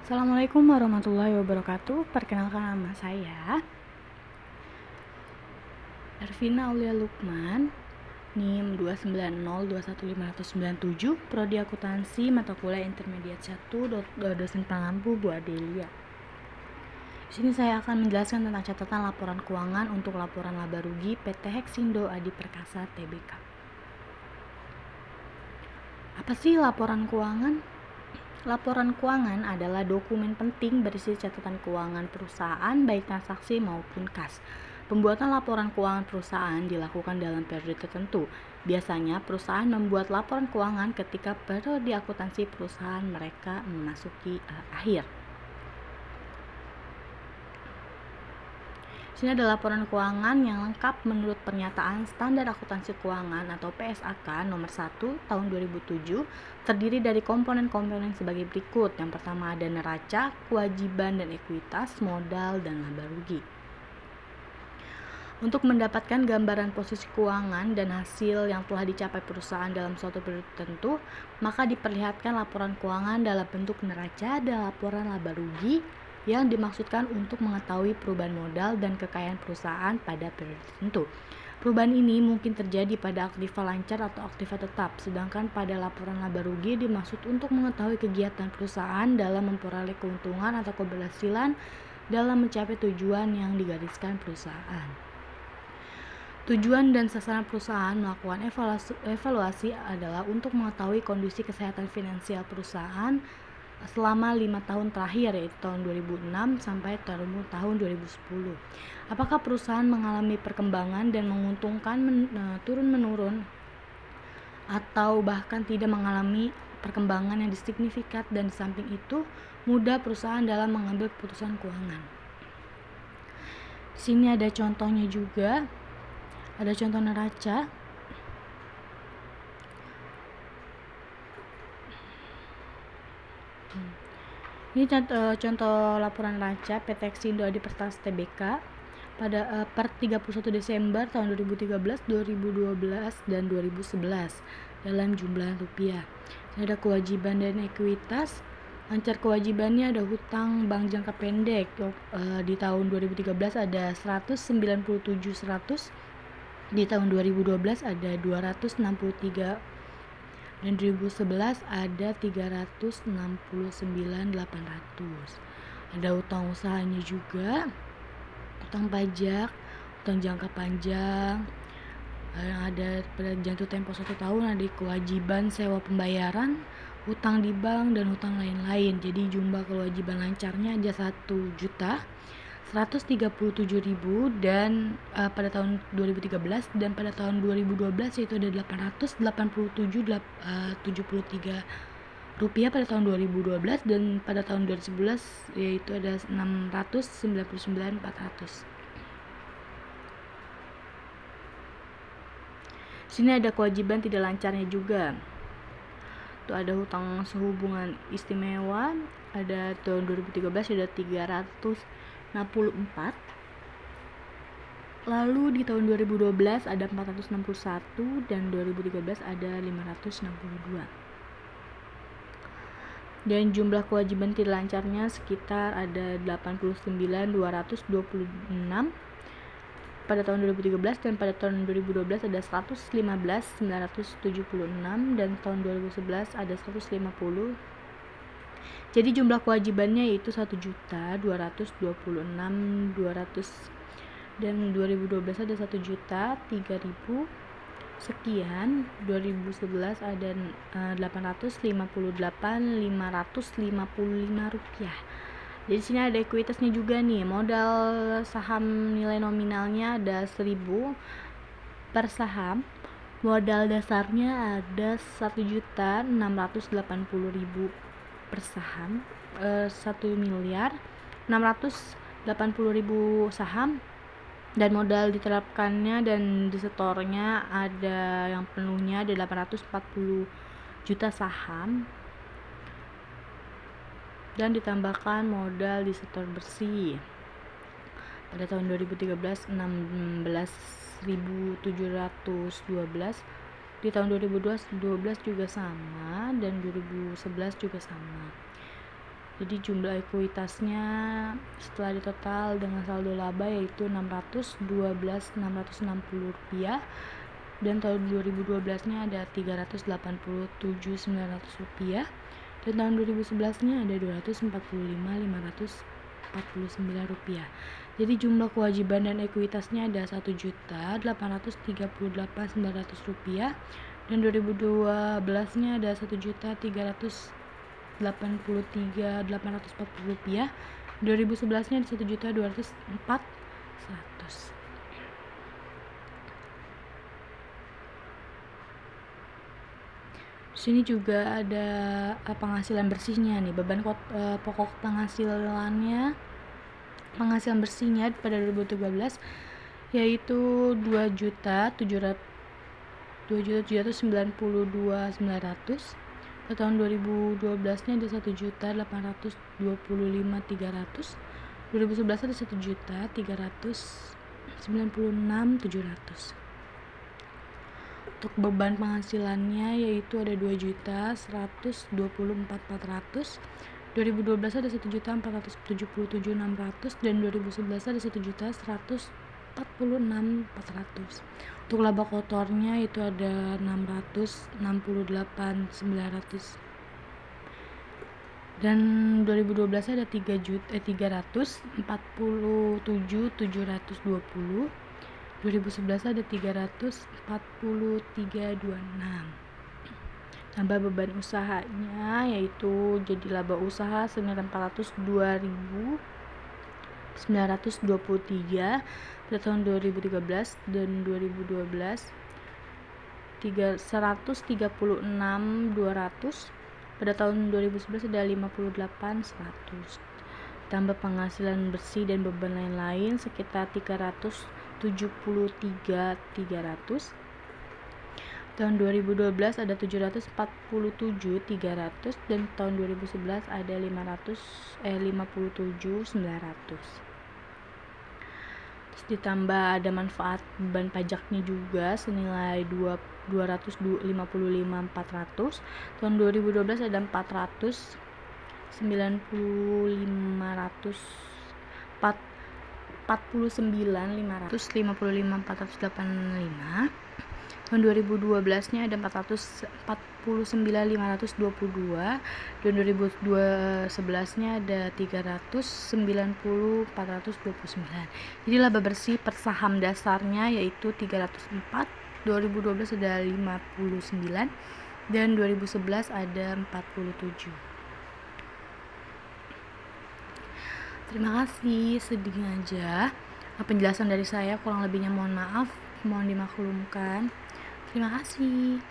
Assalamualaikum warahmatullahi wabarakatuh. Perkenalkan nama saya Ervina Aulia Lukman, NIM 290215997, Prodi Akuntansi, mata kuliah Intermediate 1, dosen pengampu Bu Adelia. Di sini saya akan menjelaskan tentang catatan laporan keuangan untuk laporan laba rugi PT Hexindo Adi Perkasa Tbk. Apa sih laporan keuangan? Laporan keuangan adalah dokumen penting berisi catatan keuangan perusahaan baik transaksi maupun kas. Pembuatan laporan keuangan perusahaan dilakukan dalam periode tertentu. Biasanya perusahaan membuat laporan keuangan ketika periode akuntansi perusahaan mereka memasuki akhir. Sini ada laporan keuangan yang lengkap menurut pernyataan Standar Akuntansi Keuangan atau PSAK nomor 1 tahun 2007, terdiri dari komponen-komponen sebagai berikut. Yang pertama ada neraca, kewajiban dan ekuitas, modal dan laba rugi. Untuk mendapatkan gambaran posisi keuangan dan hasil yang telah dicapai perusahaan dalam suatu periode tertentu, maka diperlihatkan laporan keuangan dalam bentuk neraca dan laporan laba rugi yang dimaksudkan untuk mengetahui perubahan modal dan kekayaan perusahaan pada periode tertentu. Perubahan ini mungkin terjadi pada aktiva lancar atau aktiva tetap, sedangkan pada laporan laba rugi dimaksud untuk mengetahui kegiatan perusahaan dalam memperoleh keuntungan atau keberhasilan dalam mencapai tujuan yang digariskan perusahaan. Tujuan dan sasaran perusahaan melakukan evaluasi adalah untuk mengetahui kondisi kesehatan finansial perusahaan selama 5 tahun terakhir, yaitu tahun 2006 sampai tahun 2010. Apakah perusahaan mengalami perkembangan dan menguntungkan turun-menurun atau bahkan tidak mengalami perkembangan yang signifikan, dan di samping itu mudah perusahaan dalam mengambil keputusan keuangan. Di sini ada contohnya juga. Ada contoh neraca. Ini contoh laporan neraca PT Hexindo Adi Perkasa Tbk pada per 31 Desember tahun 2013, 2012, dan 2011 dalam jumlah rupiah. Ini ada kewajiban dan ekuitas. Lancar kewajibannya ada hutang bank jangka pendek. Di tahun 2013 ada 197.100, di tahun 2012 ada 263, dan 2011 ada 369.800. Ada utang usahanya juga, utang pajak, utang jangka panjang, ada pada jatuh tempo 1 tahun, ada kewajiban sewa pembayaran, utang di bank, dan utang lain-lain. Jadi jumlah kewajiban lancarnya ada 1.137.000 dan pada tahun 2013, dan pada tahun 2012 itu ada 887.73 rupiah pada tahun 2012, dan pada tahun 2011 yaitu ada 699.400. Sini ada kewajiban tidak lancarnya juga. Tuh ada hutang sehubungan istimewa, ada tahun 2013 ada 364. Lalu di tahun 2012 ada 461, dan 2013 ada 562. Dan jumlah kewajiban tidak lancarnya sekitar ada 89.226 pada tahun 2013, dan pada tahun 2012 ada 115.976, dan tahun 2011 ada 150. Jadi jumlah kewajibannya yaitu 1.226.200, dan 2012 ada 1.003.000 sekian. 2011 ada 858.555 rupiah. Jadi sini ada ekuitasnya juga nih. Modal saham nilai nominalnya ada 1.000 per saham. Modal dasarnya ada 1.680.000 per saham, 1.680.000 saham. Dan modal diterapkannya dan disetornya ada yang penuhnya ada 840 juta saham, dan ditambahkan modal disetor bersih. Pada tahun 2013 16.712, di tahun 2012 juga sama, dan 2011 juga sama. Jadi jumlah ekuitasnya setelah ditotal dengan saldo laba yaitu Rp612.660, dan tahun 2012-nya ada Rp387.900, dan tahun 2011-nya ada Rp245.549. Jadi jumlah kewajiban dan ekuitasnya ada Rp1.838.900, dan 2012-nya ada Rp1.383.840, 2011-nya ada Rp1.204.100. Sini juga ada penghasilan bersihnya nih. Beban pokok penghasilan bersihnya pada 2013 yaitu Rp2.792.900. Pada tahun 2012-nya ada Rp1.825.300. 2011 ada Rp1.396.700. Untuk beban penghasilannya yaitu ada Rp2.124.400. 2012 ada Rp1.477.600, dan 2011 ada Rp1.146.400. Untuk laba kotornya itu ada Rp668.900, dan 2012 ada Rp347.720. 2011 ada Rp343.26. Tambah beban usahanya yaitu jadi laba usaha senilai Rp402.923 pada tahun 2013, dan 2012 Rp136.200. Pada tahun 2011 ada Rp58.100. Tambah penghasilan bersih dan beban lain-lain sekitar Rp373.300. Tahun 2012 ada Rp747.300, dan tahun 2011 ada Rp57.900. Terus ditambah ada manfaat beban pajaknya juga senilai Rp255.400. Tahun 2012 ada Rp455.485. Tahun 2012-nya ada Rp449.522, dan 2011-nya ada Rp390.429. Jadi laba bersih per saham dasarnya yaitu 304, 2012 ada 59, dan 2011 ada 47. Terima kasih, sedikit aja penjelasan dari saya, kurang lebihnya mohon maaf, mohon dimaklumkan. Terima kasih.